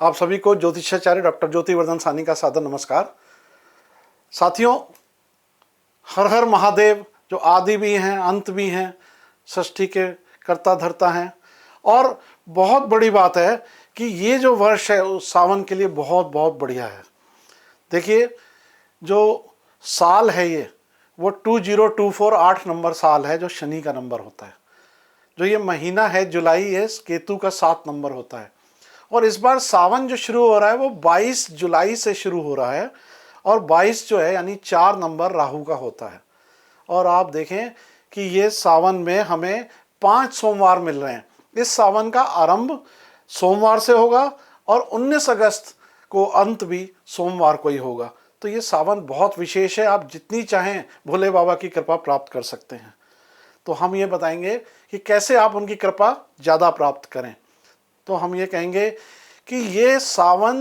आप सभी को ज्योतिषाचार्य डॉक्टर ज्योतिवर्धन साहनी का सादर नमस्कार। साथियों, हर हर महादेव जो आदि भी हैं अंत भी हैं, सृष्टि के कर्ता धर्ता हैं। और बहुत बड़ी बात है कि ये जो वर्ष है उस सावन के लिए बहुत बहुत बढ़िया है। देखिए, जो साल है ये वो 2024 8 नंबर साल है, जो शनि का नंबर होता है। जो ये महीना है जुलाई, ये केतु का 7 नंबर होता है। और इस बार सावन जो शुरू हो रहा है वो 22 जुलाई से शुरू हो रहा है, और 22 जो है यानी 4 नंबर राहु का होता है। और आप देखें कि ये सावन में हमें 5 सोमवार मिल रहे हैं। इस सावन का आरंभ सोमवार से होगा और 19 अगस्त को अंत भी सोमवार को ही होगा। तो ये सावन बहुत विशेष है। आप जितनी चाहें भोले बाबा की कृपा प्राप्त कर सकते हैं। तो हम ये बताएंगे कि कैसे आप उनकी कृपा ज़्यादा प्राप्त करें। तो हम ये कहेंगे कि ये सावन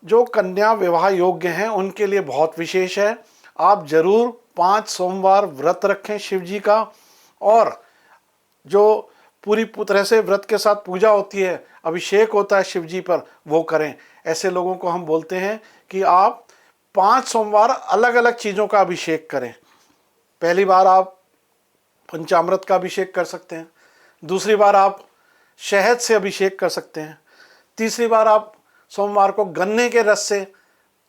जो कन्या विवाह योग्य हैं उनके लिए बहुत विशेष है। आप जरूर 5 सोमवार व्रत रखें शिव जी का, और जो पूरी तरह से व्रत के साथ पूजा होती है, अभिषेक होता है शिव जी पर, वो करें। ऐसे लोगों को हम बोलते हैं कि आप 5 सोमवार अलग अलग चीज़ों का अभिषेक करें। पहली बार आप पंचामृत का अभिषेक कर सकते हैं, दूसरी बार आप शहद से अभिषेक कर सकते हैं, तीसरी बार आप सोमवार को गन्ने के रस से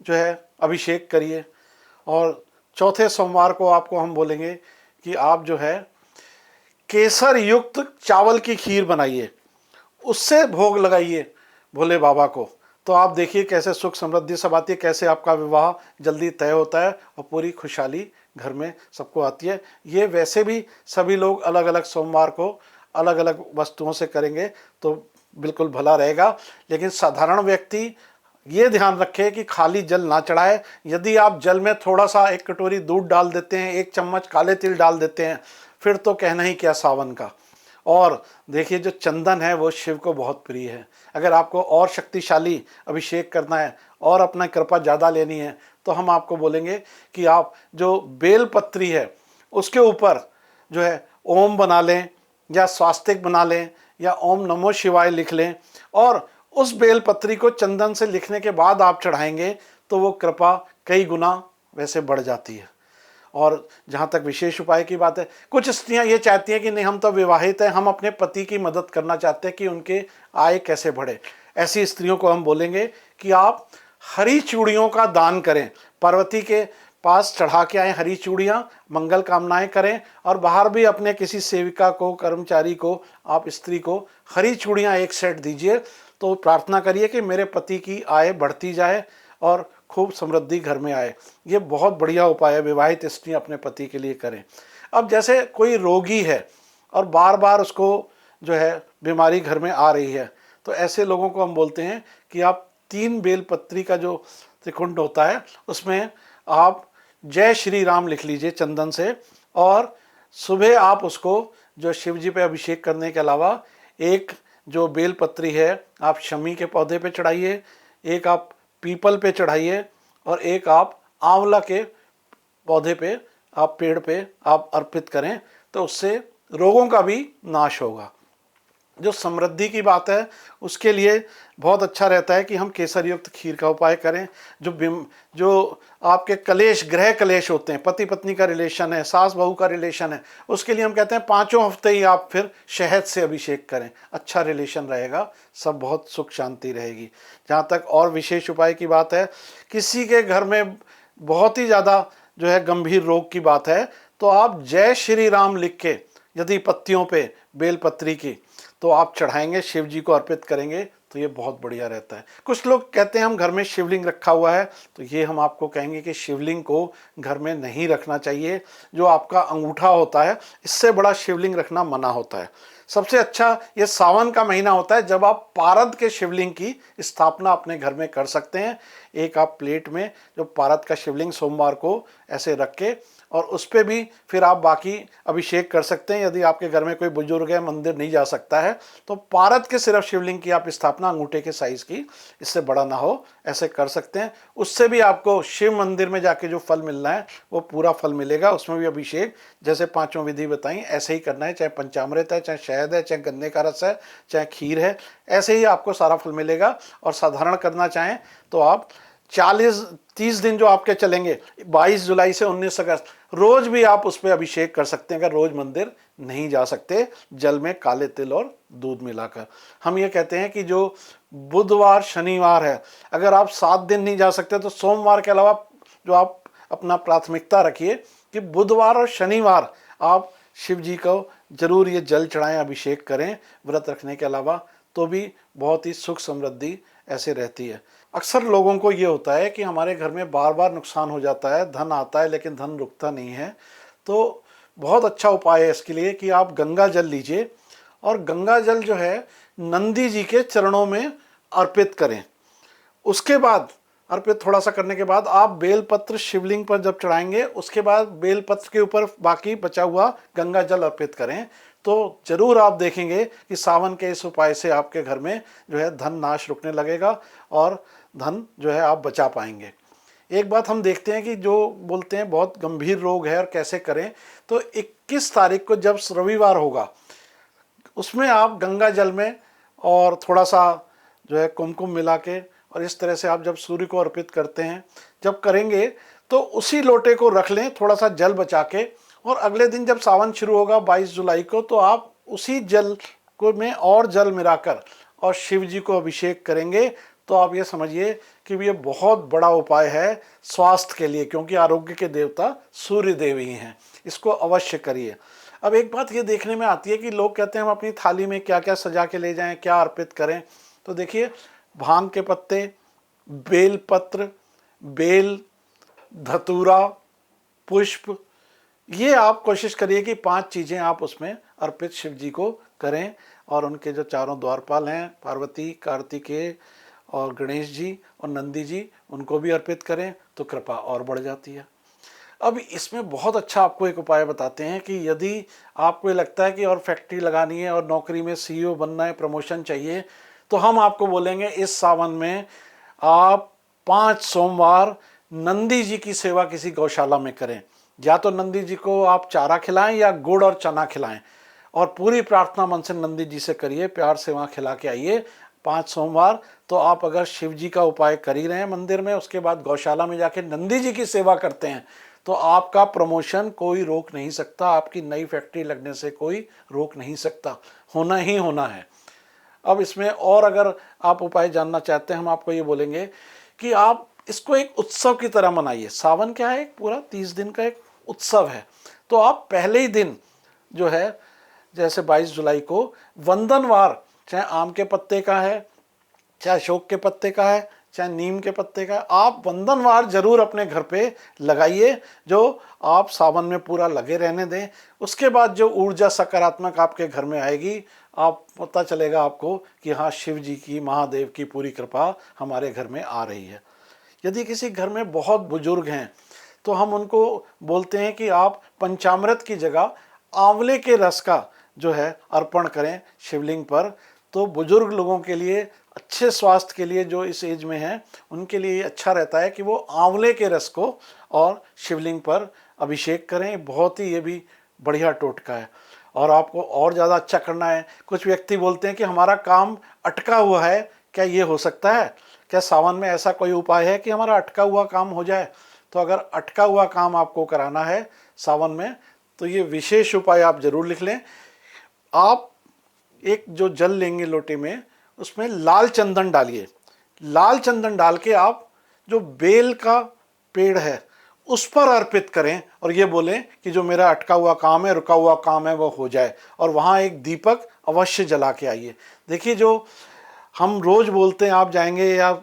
जो है अभिषेक करिए, और चौथे सोमवार को आपको हम बोलेंगे कि आप जो है केसर युक्त चावल की खीर बनाइए, उससे भोग लगाइए भोले बाबा को। तो आप देखिए कैसे सुख समृद्धि सब आती है, कैसे आपका विवाह जल्दी तय होता है और पूरी खुशहाली घर में सबको आती है। ये वैसे भी सभी लोग अलग अलग सोमवार को अलग अलग वस्तुओं से करेंगे तो बिल्कुल भला रहेगा। लेकिन साधारण व्यक्ति ये ध्यान रखे कि खाली जल ना चढ़ाए। यदि आप जल में थोड़ा सा 1 कटोरी दूध डाल देते हैं, 1 चम्मच काले तिल डाल देते हैं, फिर तो कहना ही क्या सावन का। और देखिए, जो चंदन है वो शिव को बहुत प्रिय है। अगर आपको और शक्तिशाली अभिषेक करना है और अपना कृपा ज़्यादा लेनी है तो हम आपको बोलेंगे कि आप जो बेलपत्री है उसके ऊपर जो है ओम बना लें, या स्वास्तिक बना लें, या ओम नमो शिवाय लिख लें, और उस बेलपत्री को चंदन से लिखने के बाद आप चढ़ाएंगे तो वो कृपा कई गुना वैसे बढ़ जाती है। और जहाँ तक विशेष उपाय की बात है, कुछ स्त्रियाँ ये चाहती हैं कि नहीं, हम तो विवाहित हैं, हम अपने पति की मदद करना चाहते हैं कि उनके आय कैसे बढ़े। ऐसी स्त्रियों को हम बोलेंगे कि आप हरी चूड़ियों का दान करें, पार्वती के पास चढ़ा के आए हरी चूड़ियाँ, मंगल कामनाएं करें, और बाहर भी अपने किसी सेविका को, कर्मचारी को, आप स्त्री को हरी चूड़ियाँ 1 सेट दीजिए। तो प्रार्थना करिए कि मेरे पति की आय बढ़ती जाए और खूब समृद्धि घर में आए। ये बहुत बढ़िया उपाय है, विवाहित स्त्री अपने पति के लिए करें। अब जैसे कोई रोगी है और बार बार उसको जो है बीमारी घर में आ रही है, तो ऐसे लोगों को हम बोलते हैं कि आप 3 बेलपत्री का जो त्रिकुंड होता है उसमें आप जय श्री राम लिख लीजिए चंदन से, और सुबह आप उसको जो शिव जी पे अभिषेक करने के अलावा एक जो बेलपत्री है आप शमी के पौधे पे चढ़ाइए, एक आप पीपल पे चढ़ाइए, और एक आप आंवला के पौधे पे, आप पेड़ पे आप अर्पित करें। तो उससे रोगों का भी नाश होगा। जो समृद्धि की बात है उसके लिए बहुत अच्छा रहता है कि हम केसर युक्त खीर का उपाय करें। जो आपके कलेश, ग्रह कलेश होते हैं, पति पत्नी का रिलेशन है, सास बहू का रिलेशन है, उसके लिए हम कहते हैं 5 हफ्ते ही आप फिर शहद से अभिषेक करें, अच्छा रिलेशन रहेगा, सब बहुत सुख शांति रहेगी। जहाँ तक और विशेष उपाय की बात है, किसी के घर में बहुत ही ज़्यादा जो है गंभीर रोग की बात है, तो आप जय श्री राम लिख के यदि पत्तियों पे बेलपत्री की तो आप चढ़ाएंगे, शिव जी को अर्पित करेंगे, तो ये बहुत बढ़िया रहता है। कुछ लोग कहते हैं हम घर में शिवलिंग रखा हुआ है, तो ये हम आपको कहेंगे कि शिवलिंग को घर में नहीं रखना चाहिए। जो आपका अंगूठा होता है, इससे बड़ा शिवलिंग रखना मना होता है। सबसे अच्छा ये सावन का महीना होता है जब आप पारद के शिवलिंग की स्थापना अपने घर में कर सकते हैं। एक आप प्लेट में जो पारद का शिवलिंग सोमवार को ऐसे रख के, और उस पर भी फिर आप बाकी अभिषेक कर सकते हैं। यदि आपके घर में कोई बुजुर्ग है, मंदिर नहीं जा सकता है, तो पारद के सिर्फ शिवलिंग की आप स्थापना अंगूठे के साइज की, इससे बड़ा ना हो, ऐसे कर सकते हैं। उससे भी आपको शिव मंदिर में जाके जो फल मिलना है वो पूरा फल मिलेगा। उसमें भी अभिषेक जैसे पांचों विधि बताई ऐसे ही करना है, चाहे पंचामृत है, चाहे शहद है, चाहे गन्ने का रस है, चाहे खीर है, ऐसे ही आपको सारा फल मिलेगा। और साधारण करना चाहें तो आप 40-30 दिन जो आपके चलेंगे, 22 जुलाई से 19 अगस्त, रोज भी आप उस पर अभिषेक कर सकते हैं। अगर रोज मंदिर नहीं जा सकते, जल में काले तिल और दूध मिलाकर। हम ये कहते हैं कि जो बुधवार शनिवार है, अगर आप 7 दिन नहीं जा सकते तो सोमवार के अलावा जो आप अपना प्राथमिकता रखिए कि बुधवार और शनिवार आप शिव जी को जरूर ये जल चढ़ाएं, अभिषेक करें व्रत रखने के अलावा, तो भी बहुत ही सुख समृद्धि ऐसे रहती है। अक्सर लोगों को ये होता है कि हमारे घर में बार बार नुकसान हो जाता है, धन आता है लेकिन धन रुकता नहीं है। तो बहुत अच्छा उपाय है इसके लिए कि आप गंगा जल लीजिए और गंगा जल जो है नंदी जी के चरणों में अर्पित करें। उसके बाद अर्पित थोड़ा सा करने के बाद आप बेलपत्र शिवलिंग पर जब चढ़ाएंगे, उसके बाद बेलपत्र के ऊपर बाकी बचा हुआ गंगा जल अर्पित करें, तो जरूर आप देखेंगे कि सावन के इस उपाय से आपके घर में जो है धन नाश रुकने लगेगा और धन जो है आप बचा पाएंगे। एक बात हम देखते हैं कि जो बोलते हैं बहुत गंभीर रोग है और कैसे करें, तो 21 तारीख को जब रविवार होगा, उसमें आप गंगा जल में और थोड़ा सा जो है कुमकुम मिला के, और इस तरह से आप जब सूर्य को अर्पित करते हैं, जब करेंगे तो उसी लोटे को रख लें थोड़ा सा जल बचा के, और अगले दिन जब सावन शुरू होगा 22 जुलाई को, तो आप उसी जल को में और जल मिलाकर और शिव जी को अभिषेक करेंगे। तो आप ये समझिए कि ये बहुत बड़ा उपाय है स्वास्थ्य के लिए, क्योंकि आरोग्य के देवता सूर्य देव ही हैं। इसको अवश्य करिए। अब एक बात ये देखने में आती है कि लोग कहते हैं हम अपनी थाली में क्या क्या सजा के ले जाएं, क्या अर्पित करें। तो देखिए, भांग के पत्ते, बेल पत्र, बेल, धतूरा, पुष्प, ये आप कोशिश करिए कि 5 चीज़ें आप उसमें अर्पित शिव जी को करें। और उनके जो चारों द्वारपाल हैं, पार्वती, कार्तिकेय और गणेश जी और नंदी जी, उनको भी अर्पित करें तो कृपा और बढ़ जाती है। अब इसमें बहुत अच्छा आपको एक उपाय बताते हैं कि यदि आपको ये लगता है कि और फैक्ट्री लगानी है और नौकरी में CEO बनना है, प्रमोशन चाहिए, तो हम आपको बोलेंगे इस सावन में आप 5 सोमवार नंदी जी की सेवा किसी गौशाला में करें। या तो नंदी जी को आप चारा खिलाएं या गुड़ और चना खिलाएं, और पूरी प्रार्थना मन से नंदी जी से करिए, प्यार से वहाँ खिला के आइए 5 सोमवार। तो आप अगर शिव जी का उपाय कर ही रहे हैं मंदिर में, उसके बाद गौशाला में जाके नंदी जी की सेवा करते हैं, तो आपका प्रमोशन कोई रोक नहीं सकता, आपकी नई फैक्ट्री लगने से कोई रोक नहीं सकता, होना ही होना है। अब इसमें और अगर आप उपाय जानना चाहते हैं, हम आपको ये बोलेंगे कि आप इसको एक उत्सव की तरह मनाइए। सावन क्या है, पूरा 30 दिन का एक उत्सव है। तो आप पहले ही दिन जो है, जैसे 22 जुलाई को वंदनवार, चाहे आम के पत्ते का है, चाहे अशोक के पत्ते का है, चाहे नीम के पत्ते का है, आप वंदनवार जरूर अपने घर पे लगाइए, जो आप सावन में पूरा लगे रहने दें। उसके बाद जो ऊर्जा सकारात्मक आपके घर में आएगी, आप पता चलेगा आपको कि हाँ, शिव जी की, महादेव की पूरी कृपा हमारे घर में आ रही है। यदि किसी घर में बहुत बुजुर्ग हैं, तो हम उनको बोलते हैं कि आप पंचामृत की जगह आंवले के रस का जो है अर्पण करें शिवलिंग पर। तो बुजुर्ग लोगों के लिए, अच्छे स्वास्थ्य के लिए, जो इस एज में हैं, उनके लिए अच्छा रहता है कि वो आंवले के रस को और शिवलिंग पर अभिषेक करें। बहुत ही ये भी बढ़िया टोटका है। और आपको और ज़्यादा अच्छा करना है, कुछ व्यक्ति बोलते हैं कि हमारा काम अटका हुआ है, क्या ये हो सकता है? क्या सावन में ऐसा कोई उपाय है कि हमारा अटका हुआ काम हो जाए? तो अगर अटका हुआ काम आपको कराना है सावन में, तो ये विशेष उपाय आप जरूर लिख लें। आप एक जो जल लेंगे लोटे में, उसमें लाल चंदन डालिए। लाल चंदन डाल के आप जो बेल का पेड़ है उस पर अर्पित करें, और ये बोलें कि जो मेरा अटका हुआ काम है, रुका हुआ काम है, वो हो जाए। और वहाँ एक दीपक अवश्य जला के आइए। देखिए, जो हम रोज बोलते हैं, आप जाएंगे या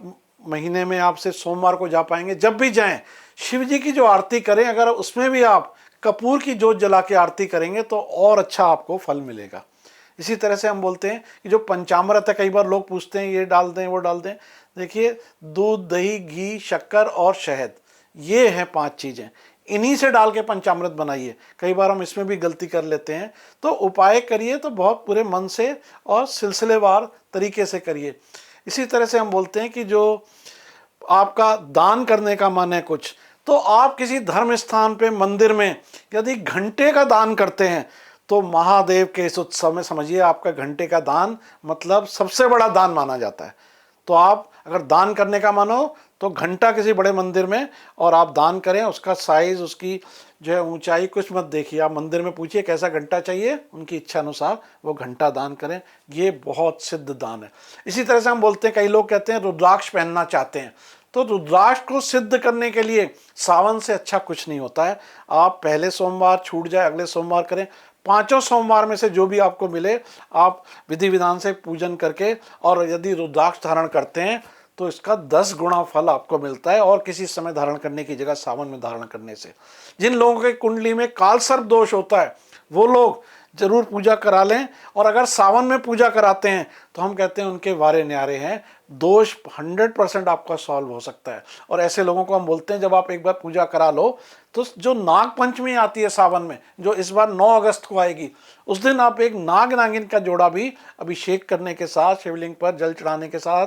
महीने में आपसे सोमवार को जा पाएंगे, जब भी जाएं शिव जी की जो आरती करें, अगर उसमें भी आप कपूर की जोत जला के आरती करेंगे तो और अच्छा आपको फल मिलेगा। इसी तरह से हम बोलते हैं कि जो पंचामृत है, कई बार लोग पूछते हैं ये डाल दें वो डाल दें। देखिए, दूध, दही, घी, शक्कर और शहद, ये हैं 5 चीज़ें। इन्हीं से डाल के पंचामृत बनाइए। कई बार हम इसमें भी गलती कर लेते हैं। तो उपाय करिए तो बहुत पूरे मन से और सिलसिलेवार तरीके से करिए। इसी तरह से हम बोलते हैं कि जो आपका दान करने का मन है कुछ, तो आप किसी धर्म स्थान पे मंदिर में यदि घंटे का दान करते हैं तो महादेव के इस उत्सव में समझिए आपका घंटे का दान मतलब सबसे बड़ा दान माना जाता है। तो आप अगर दान करने का मन हो तो घंटा किसी बड़े मंदिर में और आप दान करें। उसका साइज, उसकी जो है ऊंचाई कुछ मत देखिए, आप मंदिर में पूछिए कैसा घंटा चाहिए, उनकी इच्छा अनुसार वो घंटा दान करें। ये बहुत सिद्ध दान है। इसी तरह से हम बोलते हैं, कई लोग कहते हैं रुद्राक्ष पहनना चाहते हैं, तो रुद्राक्ष को सिद्ध करने के लिए सावन से अच्छा कुछ नहीं होता है। आप पहले सोमवार छूट जाए अगले सोमवार करें, 5 सोमवार में से जो भी आपको मिले आप विधि विधान से पूजन करके और यदि रुद्राक्ष धारण करते हैं तो इसका 10 गुना फल आपको मिलता है, और किसी समय धारण करने की जगह सावन में धारण करने से। जिन लोगों के कुंडली में काल सर्प दोष होता है वो लोग जरूर पूजा करा लें, और अगर सावन में पूजा कराते हैं तो हम कहते हैं उनके वारे न्यारे हैं, दोष 100% आपका सॉल्व हो सकता है। और ऐसे लोगों को हम बोलते हैं जब आप एक बार पूजा करा लो तो जो नाग पंचमी आती है सावन में, जो इस बार 9 अगस्त को आएगी, उस दिन आप एक नाग नागिन का जोड़ा भी अभिषेक करने के साथ, शिवलिंग पर जल चढ़ाने के साथ,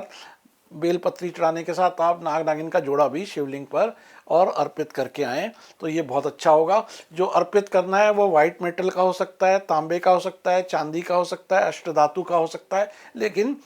बेलपत्री चढ़ाने के साथ आप नाग नागिन का जोड़ा भी शिवलिंग पर और अर्पित करके आएँ तो ये बहुत अच्छा होगा। जो अर्पित करना है वो वाइट मेटल का हो सकता है, तांबे का हो सकता है, चांदी का हो सकता है, अष्टधातु का हो सकता है, लेकिन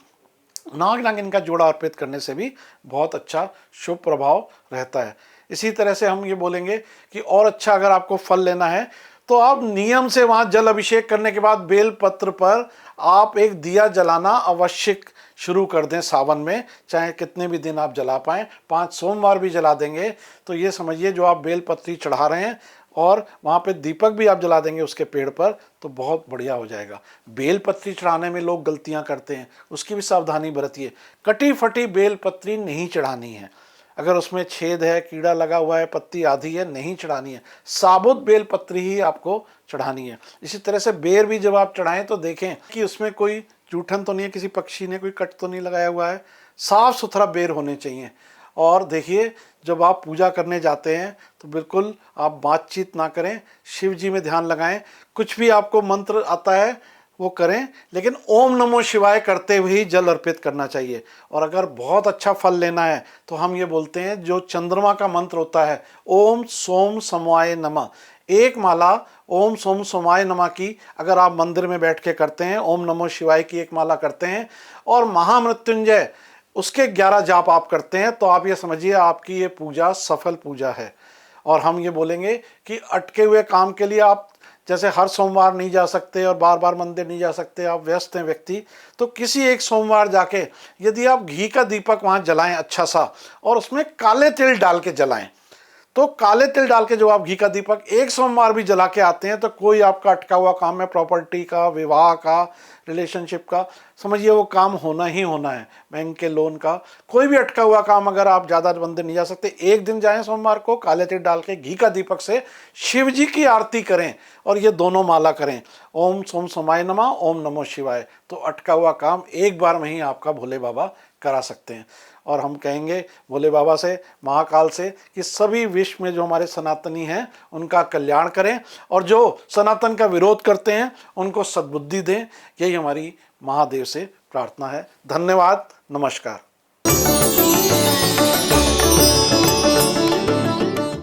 नाग नागिन का जोड़ा अर्पित करने से भी बहुत अच्छा शुभ प्रभाव रहता है। इसी तरह से हम ये बोलेंगे कि और अच्छा अगर आपको फल लेना है तो आप नियम से वहाँ जल अभिषेक करने के बाद बेल पत्र पर आप एक दिया जलाना अवश्य शुरू कर दें सावन में, चाहे कितने भी दिन आप जला पाएँ, 5 सोमवार भी जला देंगे तो ये समझिए जो आप बेल पत्री चढ़ा रहे हैं और वहाँ पे दीपक भी आप जला देंगे उसके पेड़ पर तो बहुत बढ़िया हो जाएगा। बेल पत्री चढ़ाने में लोग गलतियाँ करते हैं, उसकी भी सावधानी बरतिए। कटी फटी बेल पत्री नहीं चढ़ानी है, अगर उसमें छेद है, कीड़ा लगा हुआ है, पत्ती आधी है, नहीं चढ़ानी है। साबुत बेल पत्री ही आपको चढ़ानी है। इसी तरह से बेर भी जब आप चढ़ाएं तो देखें कि उसमें कोई जूठन तो नहीं है, किसी पक्षी ने कोई कट तो नहीं लगाया हुआ है, साफ सुथरा बेर होने चाहिए। और देखिए जब आप पूजा करने जाते हैं तो बिल्कुल आप बातचीत ना करें, शिव जी में ध्यान लगाएं। कुछ भी आपको मंत्र आता है वो करें, लेकिन ओम नमो शिवाय करते हुए ही जल अर्पित करना चाहिए। और अगर बहुत अच्छा फल लेना है तो हम ये बोलते हैं जो चंद्रमा का मंत्र होता है, ओम सोम समवाय नमः, एक माला ओम सोम सोमाय नमः की अगर आप मंदिर में बैठ के करते हैं, ओम नमो शिवाय की एक माला करते हैं और महामृत्युंजय उसके 11 जाप आप करते हैं तो आप ये समझिए आपकी ये पूजा सफल पूजा है। और हम ये बोलेंगे कि अटके हुए काम के लिए आप जैसे हर सोमवार नहीं जा सकते और बार बार मंदिर नहीं जा सकते, आप व्यस्त हैं व्यक्ति, तो किसी एक सोमवार जाके यदि आप घी का दीपक वहाँ जलाएं अच्छा सा और उसमें काले तिल डाल के जलाएं, तो काले तिल डाल के जो आप घी का दीपक एक सोमवार भी जला के आते हैं तो कोई आपका अटका हुआ काम है, प्रॉपर्टी का, विवाह का, रिलेशनशिप का, समझिए वो काम होना ही होना है। बैंक के लोन का कोई भी अटका हुआ काम, अगर आप ज़्यादा मंदिर नहीं जा सकते, एक दिन जाएं सोमवार को, काले तिल डाल के घी का दीपक से शिव जी की आरती करें और ये दोनों माला करें, ओम सोम सोमाय नमः, ओम नमो शिवाय, तो अटका हुआ काम एक बार में ही आपका भोले बाबा करा सकते हैं। और हम कहेंगे भोले बाबा से, महाकाल से कि सभी विश्व में जो हमारे सनातनी हैं उनका कल्याण करें और जो सनातन का विरोध करते हैं उनको सद्बुद्धि दें। यही हमारी महादेव से प्रार्थना है। धन्यवाद, नमस्कार।